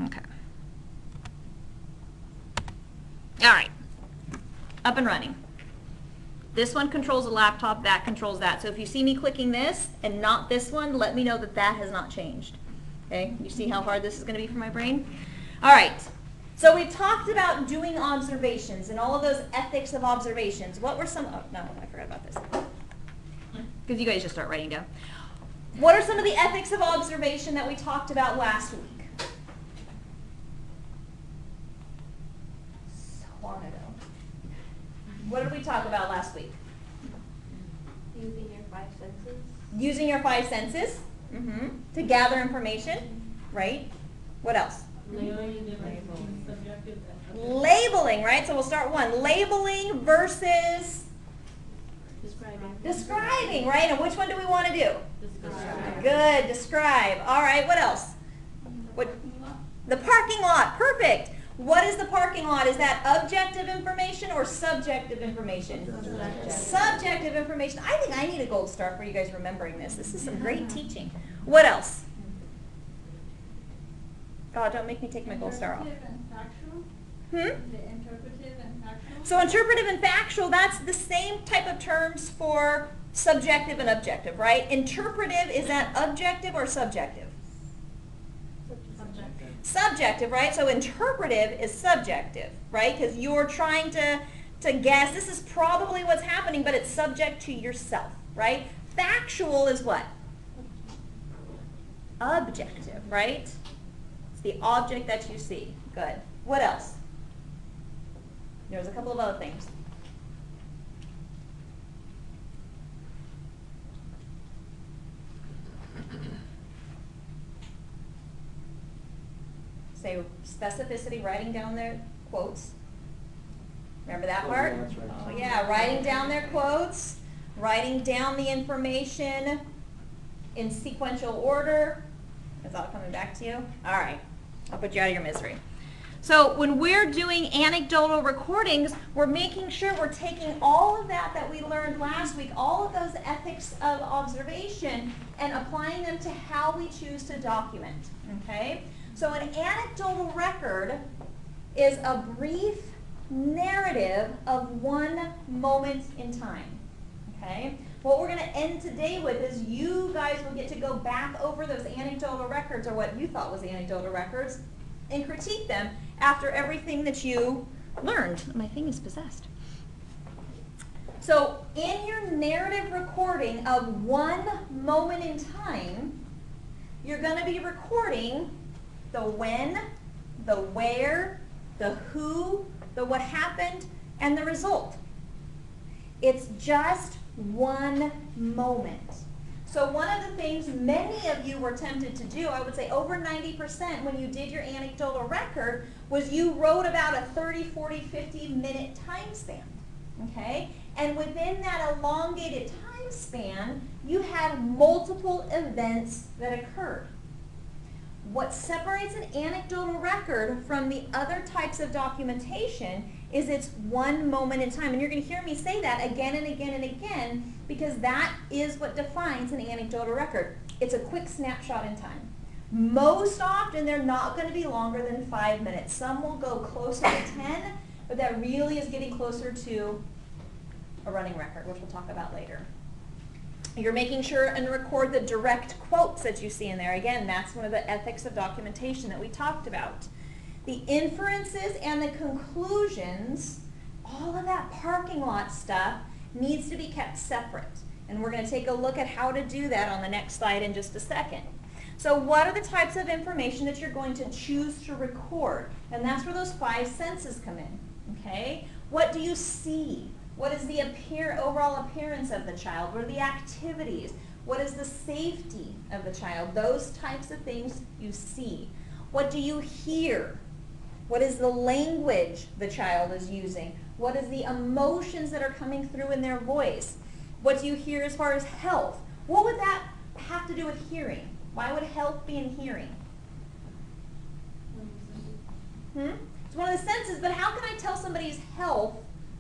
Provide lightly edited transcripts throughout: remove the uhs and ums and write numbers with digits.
Okay. All right. Up and running. This one controls the laptop, that controls that. So if you see me clicking this and not this one, let me know that that has not changed. Okay? You see how hard this is going to be for my brain? All right. So we talked about doing observations and all of those ethics of observations. What were some, oh, no, I forgot about this. Because you guys just start writing down. What are some of the ethics of observation that we talked about last week? So long ago. What did we talk about last week? Using your five senses. Using your five senses to gather information, right? What else? Labeling, right? So we'll start one. Labeling versus describing, right? And which one do we want to do? Describe. Good, describe. All right, what else? What? The parking lot, perfect. What is the parking lot? Is that objective information or subjective information? Subjective information. I think I need a gold star for you guys remembering this. This is some great teaching. What else? Oh, don't make me take my gold star off. The interpretive and factual. So interpretive and factual, that's the same type of terms for subjective and objective, right? Interpretive, is that objective or subjective? Subjective, right? So interpretive is subjective, right? Because you're trying to guess. This is probably what's happening, but it's subject to yourself, right? Factual is what? Objective, right? It's the object that you see. Good. What else? There's a couple of other things. Say specificity, writing down their quotes. Remember that part? Yeah, that's right. Oh yeah, writing down their quotes, writing down the information in sequential order. Is all coming back to you? All right, I'll put you out of your misery. So when we're doing anecdotal recordings, we're making sure we're taking all of that we learned last week, all of those ethics of observation, and applying them to how we choose to document, okay? So an anecdotal record is a brief narrative of one moment in time, okay? What we're going to end today with is you guys will get to go back over those anecdotal records, or what you thought was anecdotal records, and critique them after everything that you learned. My thing is possessed. So in your narrative recording of one moment in time, you're going to be recording the when, the where, the who, the what happened, and the result. It's just one moment. So one of the things many of you were tempted to do, I would say over 90% when you did your anecdotal record, was you wrote about a 30, 40, 50 minute time span, okay? And within that elongated time span, you had multiple events that occurred. What separates an anecdotal record from the other types of documentation is it's one moment in time. And you're going to hear me say that again and again and again, because that is what defines an anecdotal record. It's a quick snapshot in time. Most often, they're not going to be longer than 5 minutes. Some will go closer to 10, but that really is getting closer to a running record, which we'll talk about later. You're making sure and record the direct quotes that you see in there. Again, that's one of the ethics of documentation that we talked about. The inferences and the conclusions, all of that parking lot stuff needs to be kept separate. And we're going to take a look at how to do that on the next slide in just a second. So what are the types of information that you're going to choose to record? And that's where those five senses come in. Okay? What do you see? What is the overall appearance of the child? What are the activities? What is the safety of the child? Those types of things you see. What do you hear? What is the language the child is using? What is the emotions that are coming through in their voice? What do you hear as far as health? What would that have to do with hearing? Why would health be in hearing? It's one of the senses, but how can I tell somebody's health?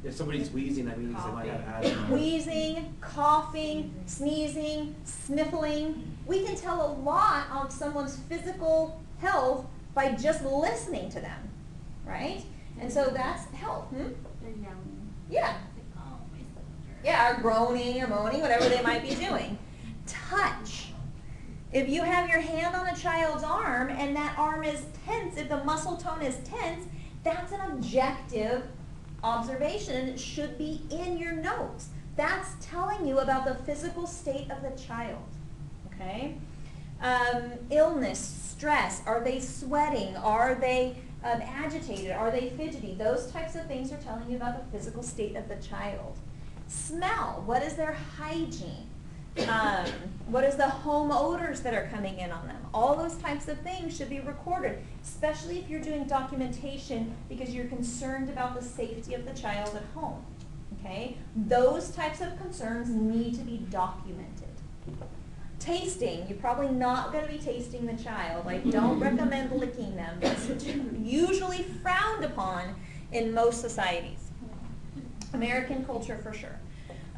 If somebody's wheezing, that means they might have asthma. Wheezing, coughing, sneezing, sniffling. We can tell a lot on someone's physical health by just listening to them, right? And so that's help. They're yelling. Yeah. Like, oh, my sister. Yeah, or groaning or moaning, whatever they might be doing. Touch. If you have your hand on a child's arm and that arm is tense, if the muscle tone is tense, that's an objective observation and it should be in your notes. That's telling you about the physical state of the child, okay? Illness, stress, are they sweating? Are they agitated? Are they fidgety? Those types of things are telling you about the physical state of the child. Smell, what is their hygiene? What is the home odors that are coming in on them? All those types of things should be recorded, especially if you're doing documentation because you're concerned about the safety of the child at home. Okay? Those types of concerns need to be documented. Tasting, you're probably not going to be tasting the child. I don't recommend licking them. That's usually frowned upon in most societies. American culture for sure.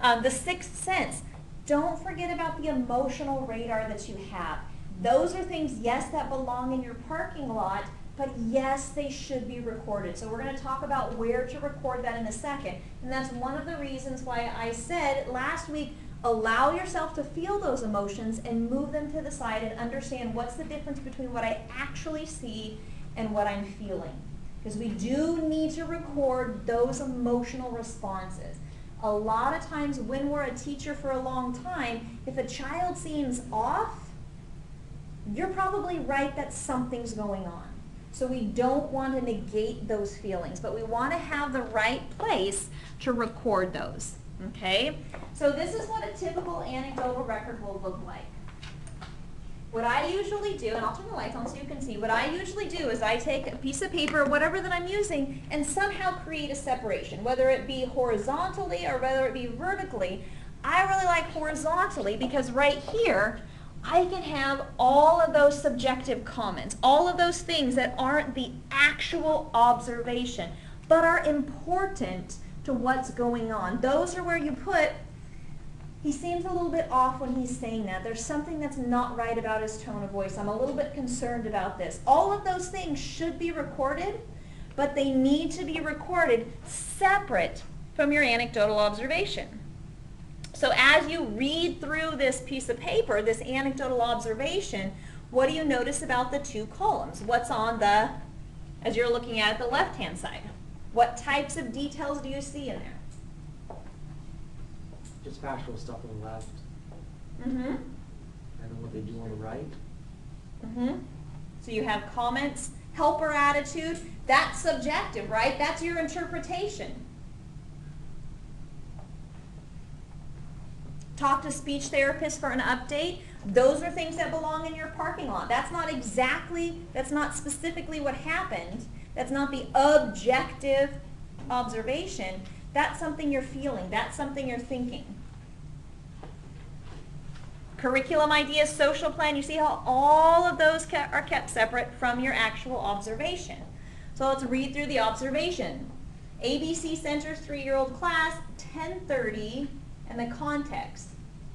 The sixth sense. Don't forget about the emotional radar that you have. Those are things, yes, that belong in your parking lot, but yes, they should be recorded. So we're going to talk about where to record that in a second. And that's one of the reasons why I said last week, allow yourself to feel those emotions and move them to the side and understand what's the difference between what I actually see and what I'm feeling. Because we do need to record those emotional responses. A lot of times when we're a teacher for a long time, if a child seems off, you're probably right that something's going on. So we don't want to negate those feelings, but we want to have the right place to record those. Okay? So this is what a typical anecdotal record will look like. What I usually do, and I'll turn the lights on so you can see, what I usually do is I take a piece of paper, whatever that I'm using, and somehow create a separation, whether it be horizontally or whether it be vertically. I really like horizontally because right here, I can have all of those subjective comments, all of those things that aren't the actual observation, but are important to what's going on. Those are where you put, he seems a little bit off when he's saying that. There's something that's not right about his tone of voice. I'm a little bit concerned about this. All of those things should be recorded, but they need to be recorded separate from your anecdotal observation. So as you read through this piece of paper, this anecdotal observation, what do you notice about the two columns? What's on the, as you're looking at the left-hand side? What types of details do you see in there? Just factual stuff on the left, Mm-hmm. and then what they do on the right. Mm-hmm. So you have comments, helper attitude. That's subjective, right? That's your interpretation. Talk to speech therapist for an update. Those are things that belong in your parking lot. That's not specifically what happened. That's not the objective observation. That's something you're feeling. That's something you're thinking. Curriculum ideas, social plan. You see how all of those are kept separate from your actual observation. So let's read through the observation. ABC Center's 3-year-old class, 10:30, and the context.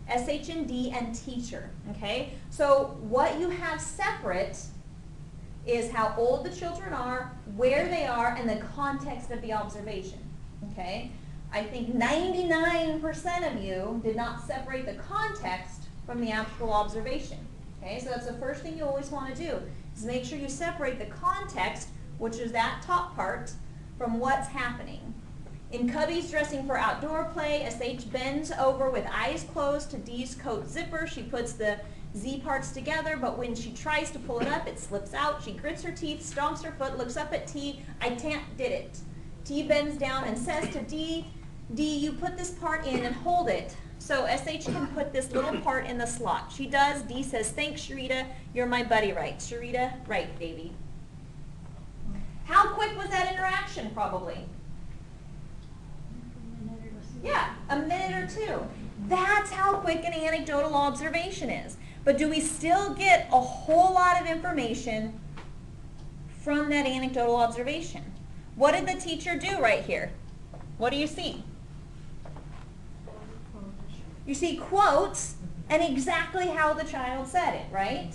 SH&D and teacher. Okay? So what you have separate is how old the children are, where they are, and the context of the observation. Okay? I think 99% of you did not separate the context from the actual observation. Okay? So that's the first thing you always want to do, is make sure you separate the context, which is that top part, from what's happening. In Cubby's dressing for outdoor play, SH bends over with eyes closed to D's coat zipper. She puts the Z parts together, but when she tries to pull it up, it slips out. She grits her teeth, stomps her foot, looks up at T. I can't did it. T bends down and says to D, D, you put this part in and hold it. So SH can put this little part in the slot. She does. D says, thanks, Sharita. You're my buddy, right? Sharita, right, baby. How quick was that interaction, probably? Yeah, a minute or two. That's how quick an anecdotal observation is. But do we still get a whole lot of information from that anecdotal observation? What did the teacher do right here? What do you see? You see quotes and exactly how the child said it, right?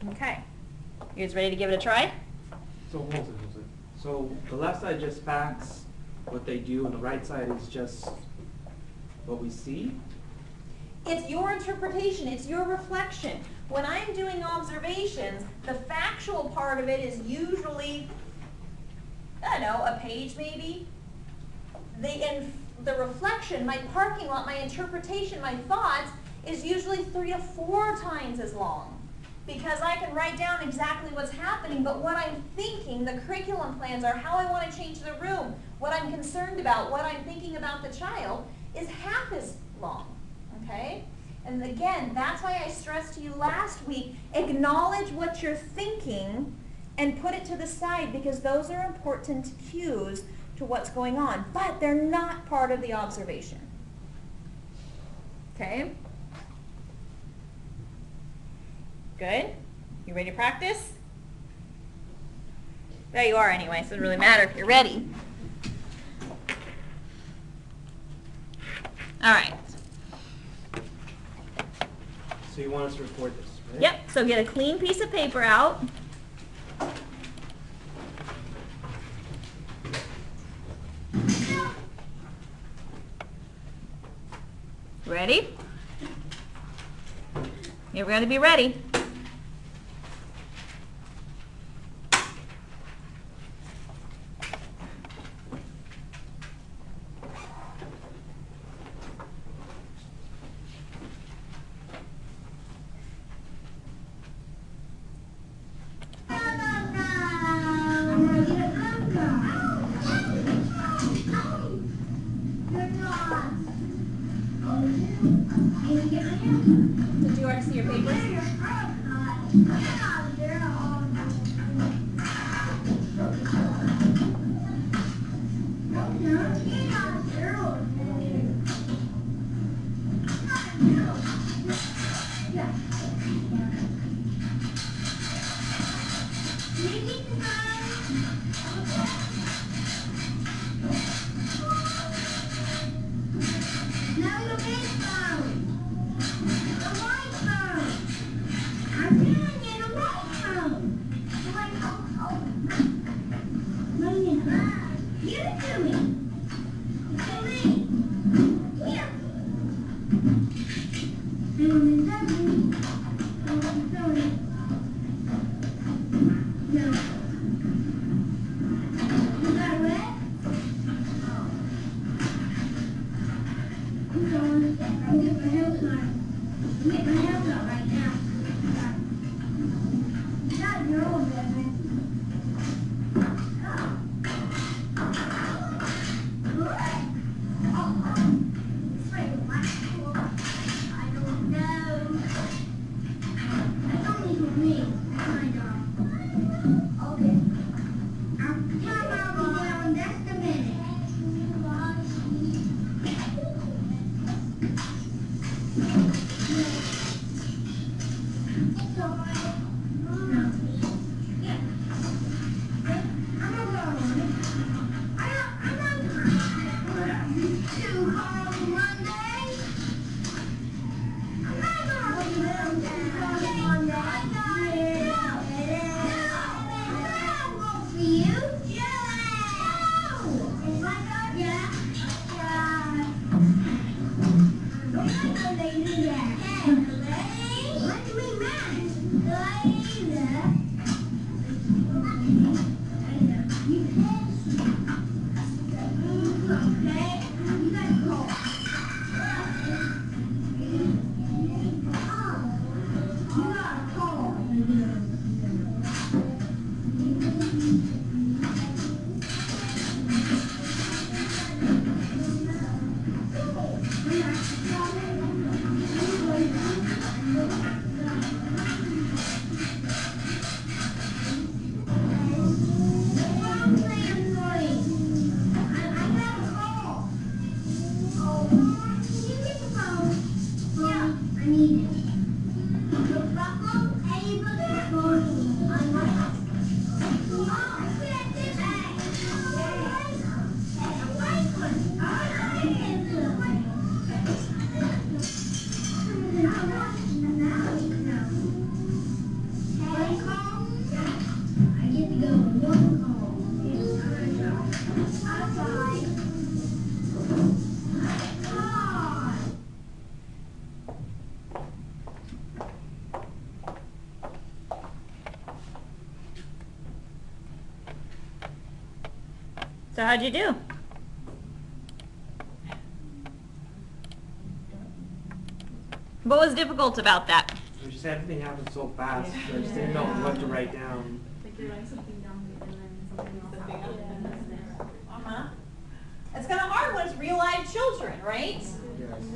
Okay. You guys ready to give it a try? So hold it. So the left side just backs what they do, and the right side is just what we see. It's your interpretation, it's your reflection. When I'm doing observations, the factual part of it is usually, I don't know, a page maybe. The reflection, my parking lot, my interpretation, my thoughts, is usually 3 to 4 times as long. Because I can write down exactly what's happening, but what I'm thinking, the curriculum plans are how I want to change the room, what I'm concerned about, what I'm thinking about the child, is half as long. Okay? And again, that's why I stressed to you last week, acknowledge what you're thinking and put it to the side, because those are important cues to what's going on, but they're not part of the observation. Okay? Good? You ready to practice? There you are anyway, so it doesn't really matter if you're ready. All right. So you want us to record this, right? Yep, so get a clean piece of paper out. Ready? You're going to be ready. Did you already see your papers? So how'd you do? What was difficult about that? It just everything happened so fast. I just didn't know what to write down. Like you're writing something down and then something else happens. Uh-huh. It's kind of hard when it's real live children, right? Yes.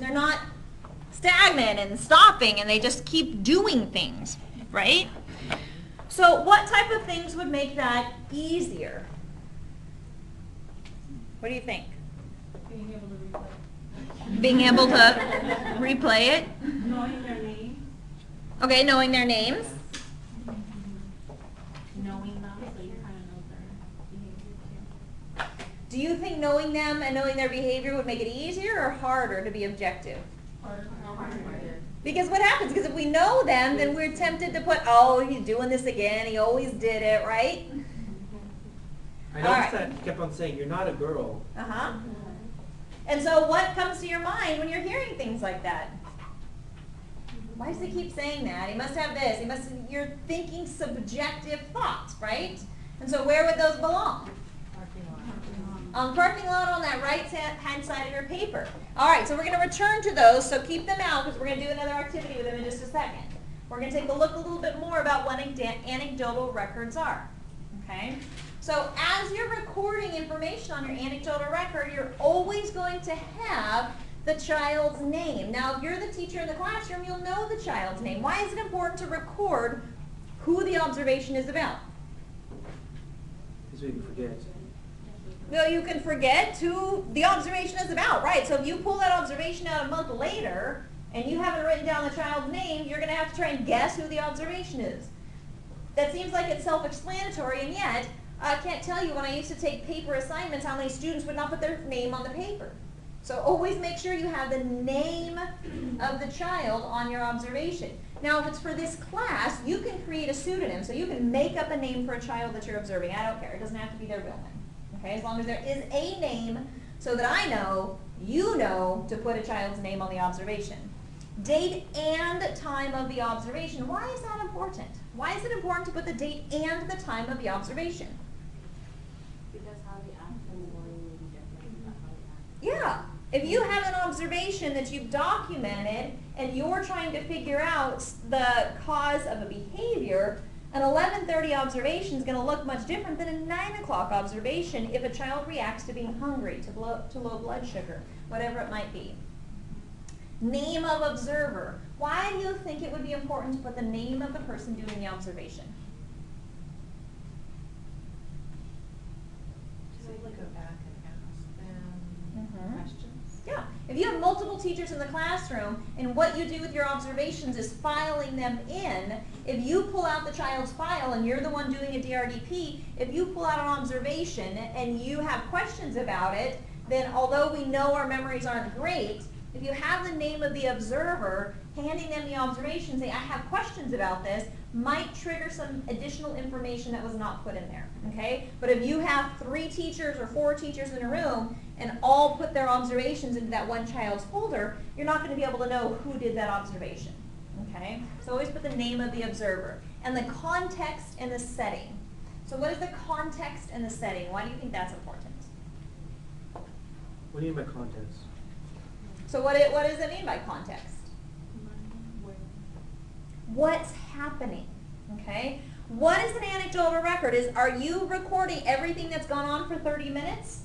They're not stagnant and stopping and they just keep doing things, right? So what type of things would make that easier? What do you think? Being able to replay. Being able to replay it? Knowing their name. Okay, knowing their names. Knowing them, so you kind of know their behavior too. Do you think knowing them and knowing their behavior would make it easier or harder to be objective? Harder. Because what happens? Because if we know them, then we're tempted to put, oh, he's doing this again. He always did it, right? I All noticed right. that he kept on saying, "You're not a girl." Uh-huh. And so what comes to your mind when you're hearing things like that? Why does he keep saying that? He must have this. You're thinking subjective thoughts, right? And so where would those belong? On parking lot on that right hand side of your paper. All right, so we're going to return to those, so keep them out because we're going to do another activity with them in just a second. We're going to take a look a little bit more about what anecdotal records are. Okay? So as you're recording information on your anecdotal record, you're always going to have the child's name. Now, if you're the teacher in the classroom, you'll know the child's name. Why is it important to record who the observation is about? Because we can forget. Well, you can forget who the observation is about, right? So if you pull that observation out a month later and you haven't written down the child's name, you're going to have to try and guess who the observation is. That seems like it's self-explanatory, and yet I can't tell you when I used to take paper assignments how many students would not put their name on the paper. So always make sure you have the name of the child on your observation. Now, if it's for this class, you can create a pseudonym. So you can make up a name for a child that you're observing. I don't care. It doesn't have to be their real name. Okay? As long as there is a name so that I know, you know, to put a child's name on the observation. Date and time of the observation. Why is that important? Why is it important to put the date and the time of the observation? Because how they act in the morning will be different than how they act. Yeah. If you have an observation that you've documented and you're trying to figure out the cause of a behavior, an 11:30 observation is going to look much different than a 9 o'clock observation if a child reacts to being hungry, to low blood sugar, whatever it might be. Name of observer. Why do you think it would be important to put the name of the person doing the observation? So you go back and ask them questions. Yeah. If you have multiple teachers in the classroom and what you do with your observations is filing them in, if you pull out the child's file and you're the one doing a DRDP, if you pull out an observation and you have questions about it, then although we know our memories aren't great, if you have the name of the observer, handing them the observation, say, I have questions about this, might trigger some additional information that was not put in there, okay? But if you have 3 teachers or 4 teachers in a room and all put their observations into that one child's folder, you're not going to be able to know who did that observation, okay? So always put the name of the observer. And the context and the setting. So what is the context and the setting? Why do you think that's important? What do you mean by context? So what does it mean by context? What's happening, okay? What is an anecdotal record? Are you recording everything that's gone on for 30 minutes?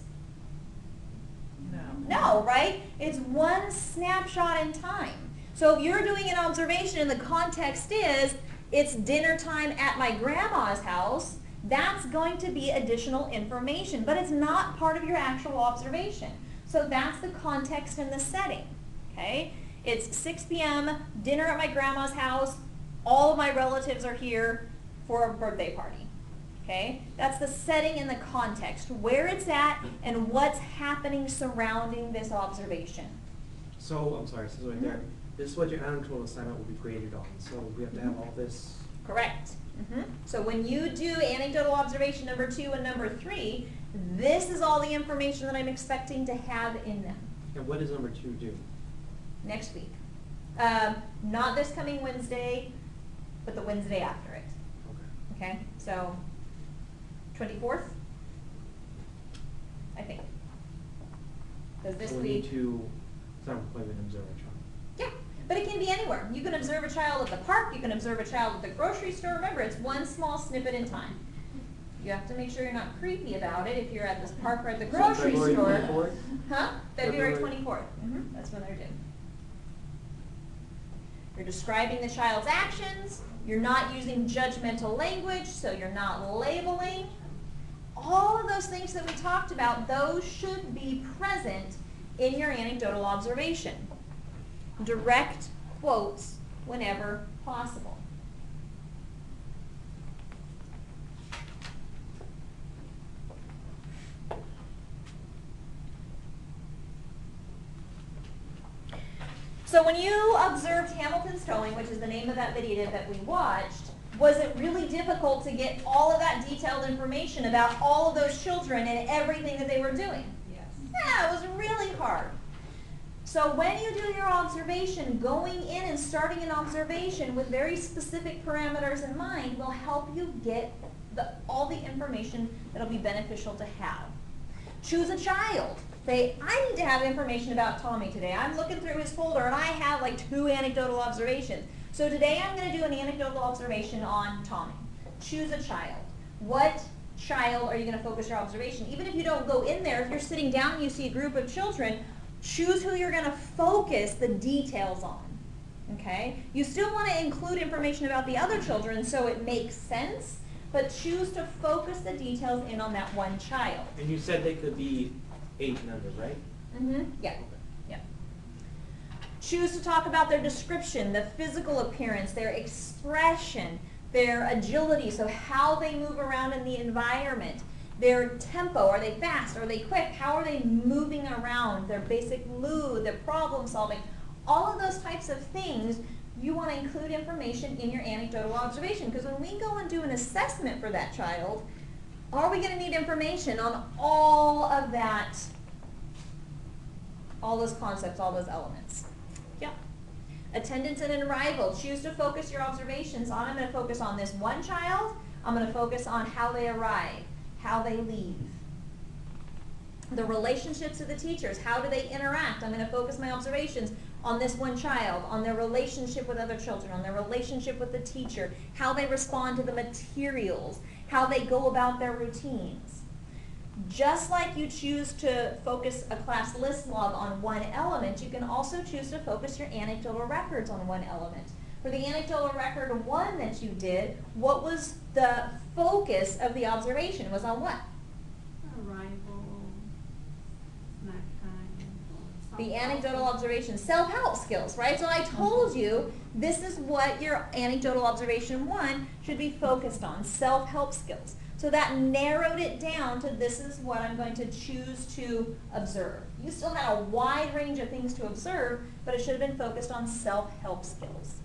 No, right? It's one snapshot in time. So if you're doing an observation and the context is, it's dinner time at my grandma's house, that's going to be additional information, but it's not part of your actual observation. So that's the context and the setting, okay? It's 6 p.m., dinner at my grandma's house, all of my relatives are here for a birthday party, okay? That's the setting and the context, where it's at and what's happening surrounding this observation. So, I'm sorry, this is right there. This is what your anecdotal assignment will be graded on. So we have to have all this. Correct. So when you do anecdotal observation number 2 and number 3, this is all the information that I'm expecting to have in them. And what does number 2 do? Next week. Not this coming Wednesday, but the Wednesday after it. Okay. Okay, so 24th? I think. Because this So we week. need to, some appointment observe a child. Yeah, but it can be anywhere. You can observe a child at the park, you can observe a child at the grocery store. Remember, it's one small snippet in time. You have to make sure you're not creepy about it if you're at this park or at the grocery February store. 24th? Huh? February February. 24th. That's when they're due. You're describing the child's actions. You're not using judgmental language, so you're not labeling. All of those things that we talked about, those should be present in your anecdotal observation. Direct quotes whenever possible. So when you observed Hamilton's towing, which is the name of that video that we watched, was it really difficult to get all of that detailed information about all of those children and everything that they were doing? Yes. Yeah, it was really hard. So when you do your observation, going in and starting an observation with very specific parameters in mind will help you get all the information that will be beneficial to have. Choose a child. Say, I need to have information about Tommy today. I'm looking through his folder and I have like 2 anecdotal observations. So today I'm going to do an anecdotal observation on Tommy. Choose a child. What child are you going to focus your observation? Even if you don't go in there, if you're sitting down and you see a group of children, choose who you're going to focus the details on. Okay? You still want to include information about the other children so it makes sense, but choose to focus the details in on that one child. And you said they could be 8 numbers, right? Yeah. Yeah. Choose to talk about their description, the physical appearance, their expression, their agility, so how they move around in the environment, their tempo, are they fast, are they quick, how are they moving around, their basic mood, their problem solving, all of those types of things. You want to include information in your anecdotal observation, because when we go and do an assessment for that child, are we going to need information on all of that, all those concepts, all those elements? Yeah. Attendance and arrival. Choose to focus your observations on, I'm going to focus on this one child, I'm going to focus on how they arrive, how they leave. The relationships of the teachers, how do they interact? I'm going to focus my observations on this one child, on their relationship with other children, on their relationship with the teacher, how they respond to the materials, how they go about their routines. Just like you choose to focus a class list log on one element, you can also choose to focus your anecdotal records on one element. For the anecdotal record 1 that you did, what was the focus of the observation? It was on what? Arrival, snack time. The anecdotal observation, self-help skills, right? So I told you this is what your anecdotal observation 1 should be focused on, self-help skills. So that narrowed it down to this is what I'm going to choose to observe. You still had a wide range of things to observe, but it should have been focused on self-help skills.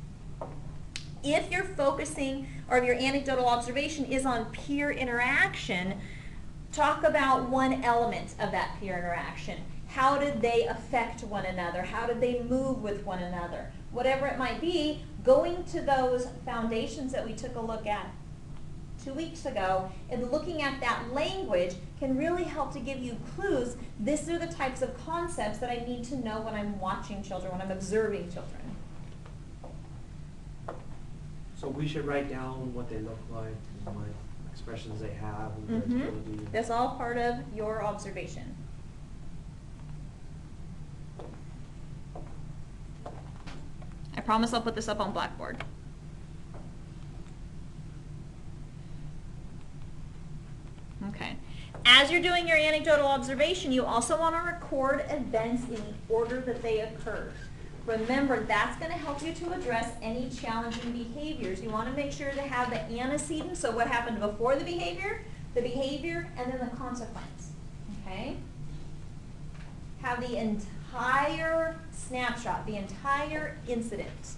If you're focusing, or if your anecdotal observation is on peer interaction, talk about one element of that peer interaction. How did they affect one another? How did they move with one another? Whatever it might be, going to those foundations that we took a look at 2 weeks ago and looking at that language can really help to give you clues. These are the types of concepts that I need to know when I'm watching children, when I'm observing children. So we should write down what they look like and what expressions they have and their agility. That's all part of your observation. I promise I'll put this up on Blackboard. Okay. As you're doing your anecdotal observation, you also want to record events in the order that they occurred. Remember, that's going to help you to address any challenging behaviors. You want to make sure to have the antecedent, so what happened before the behavior, and then the consequence. Okay? Have the entire snapshot, the entire incident.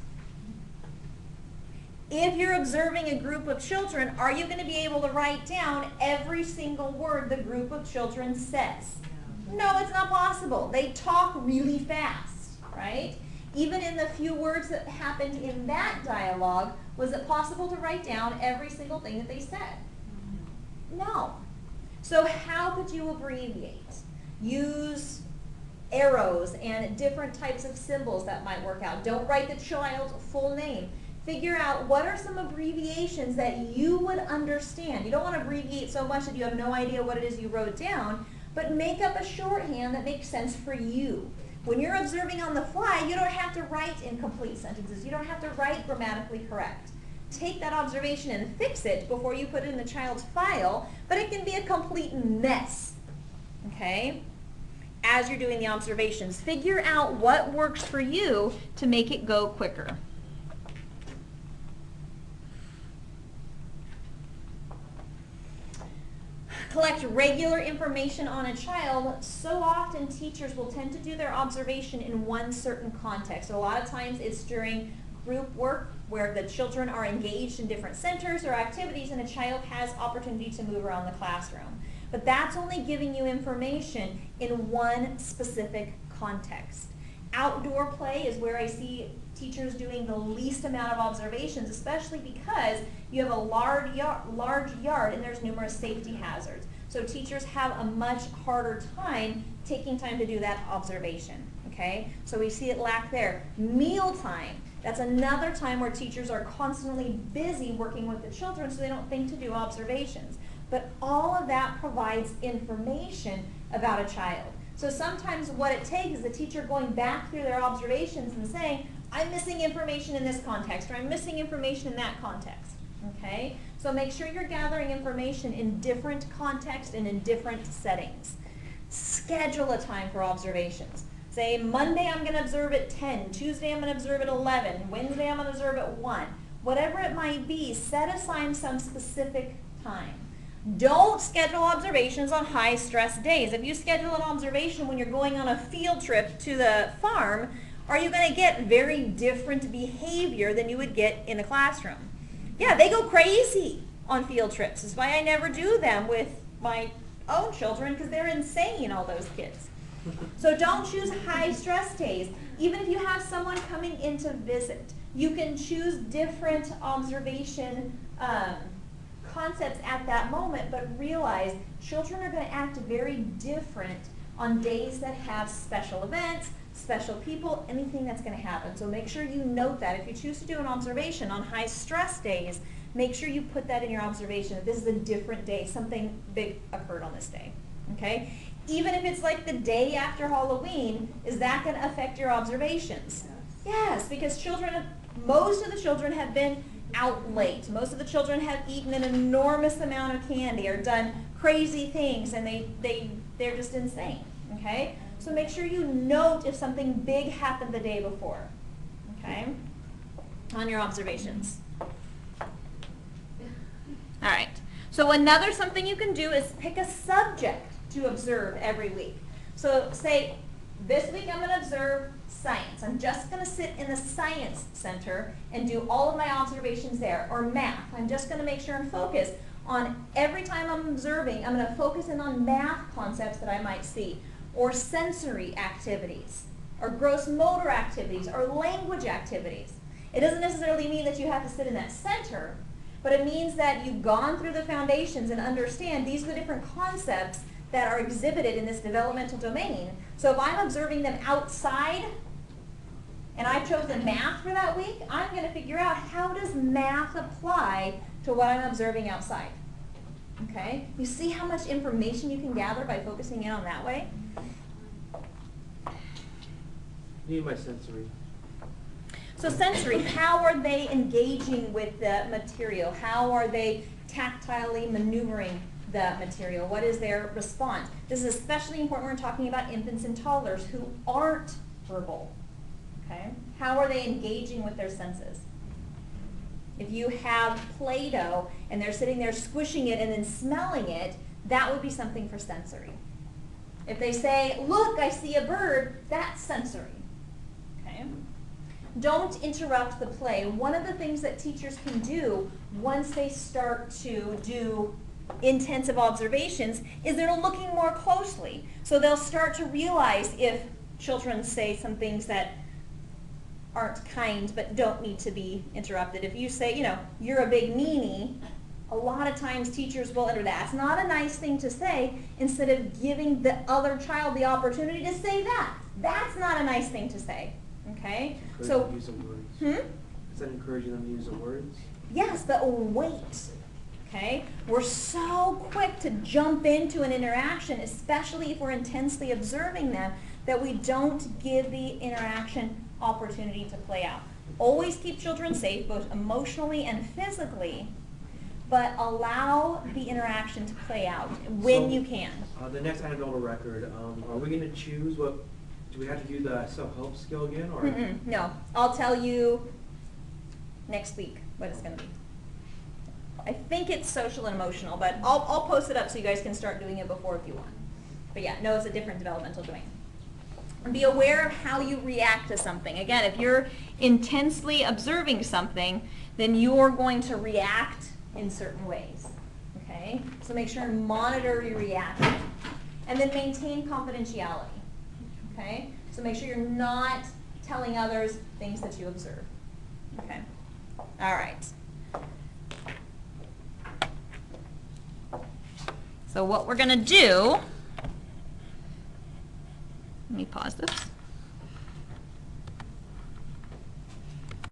If you're observing a group of children, are you going to be able to write down every single word the group of children says? No, it's not possible. They talk really fast, right? Even in the few words that happened in that dialogue, was it possible to write down every single thing that they said? No. So how could you abbreviate? Use arrows and different types of symbols that might work out. Don't write the child's full name. Figure out what are some abbreviations that you would understand. You don't want to abbreviate so much that you have no idea what it is you wrote down, but make up a shorthand that makes sense for you. When you're observing on the fly, you don't have to write incomplete sentences. You don't have to write grammatically correct. Take that observation and fix it before you put it in the child's file, but it can be a complete mess, okay? As you're doing the observations, figure out what works for you to make it go quicker. Collect regular information on a child. So often teachers will tend to do their observation in one certain context. A lot of times it's during group work where the children are engaged in different centers or activities and a child has opportunity to move around the classroom. But that's only giving you information in one specific context. Outdoor play is where I see teachers doing the least amount of observations, especially because you have a large yard and there's numerous safety hazards. So teachers have a much harder time taking time to do that observation, okay? So we see it lack there. Mealtime, that's another time where teachers are constantly busy working with the children so they don't think to do observations. But all of that provides information about a child. So sometimes what it takes is the teacher going back through their observations and saying, I'm missing information in this context, or I'm missing information in that context, okay? So make sure you're gathering information in different contexts and in different settings. Schedule a time for observations. Say, Monday I'm going to observe at 10, Tuesday I'm going to observe at 11, Wednesday I'm going to observe at 1. Whatever it might be, set aside some specific time. Don't schedule observations on high-stress days. If you schedule an observation when you're going on a field trip to the farm, are you going to get very different behavior than you would get in a classroom? Yeah, they go crazy on field trips. That's why I never do them with my own children, because they're insane, all those kids. So don't choose high-stress days. Even if you have someone coming in to visit, you can choose different observation concepts at that moment, but realize children are going to act very different on days that have special events, special people, anything that's going to happen. So make sure you note that. If you choose to do an observation on high stress days, make sure you put that in your observation. That this is a different day, something big occurred on this day, okay? Even if it's like the day after Halloween, is that going to affect your observations? Yes, because most of the children have been out late. Most of the children have eaten an enormous amount of candy or done crazy things, and they're just insane, okay? So make sure you note if something big happened the day before, okay, on your observations. All right, so another something you can do is pick a subject to observe every week. So say, this week I'm going to observe science. I'm just going to sit in the science center and do all of my observations there. Or math. I'm just going to make sure and focus on every time I'm observing, I'm going to focus in on math concepts that I might see. Or sensory activities. Or gross motor activities. Or language activities. It doesn't necessarily mean that you have to sit in that center, but it means that you've gone through the foundations and understand these are the different concepts that are exhibited in this developmental domain. So if I'm observing them outside, and I've chosen math for that week, I'm going to figure out how does math apply to what I'm observing outside. Okay? You see how much information you can gather by focusing in on that way? Need my sensory. So sensory, how are they engaging with the material? How are they tactilely maneuvering the material? What is their response? This is especially important when we're talking about infants and toddlers who aren't verbal. Okay? How are they engaging with their senses? If you have Play-Doh and they're sitting there squishing it and then smelling it, that would be something for sensory. If they say, look, I see a bird, that's sensory. Okay? Don't interrupt the play. One of the things that teachers can do once they start to do intensive observations is they're looking more closely. So they'll start to realize if children say some things that aren't kind but don't need to be interrupted. If you say, you know, you're a big meanie, A lot of times teachers will enter, that's not a nice thing to say, instead of giving the other child the opportunity to say that. That's not a nice thing to say, okay? So, Encourage them to use the words. hmm? Is that encouraging them to use the words? Yes, but wait, okay? We're so quick to jump into an interaction, especially if we're intensely observing them, that we don't give the interaction opportunity to play out. Always keep children safe, both emotionally and physically, but allow the interaction to play out when So, you can. The next anecdotal record, are we going to choose what, do we have to do the self-help skill again, or? Mm-mm, no, I'll tell you next week what it's going to be. I think it's social and emotional, but I'll post it up so you guys can start doing it before if you want. But yeah, no, it's a different developmental domain. And be aware of how you react to something. Again, if you're intensely observing something, then you're going to react in certain ways. Okay? So make sure and monitor your reaction. And then maintain confidentiality. Okay? So make sure you're not telling others things that you observe. Okay? All right. So what we're going to do, let me pause this.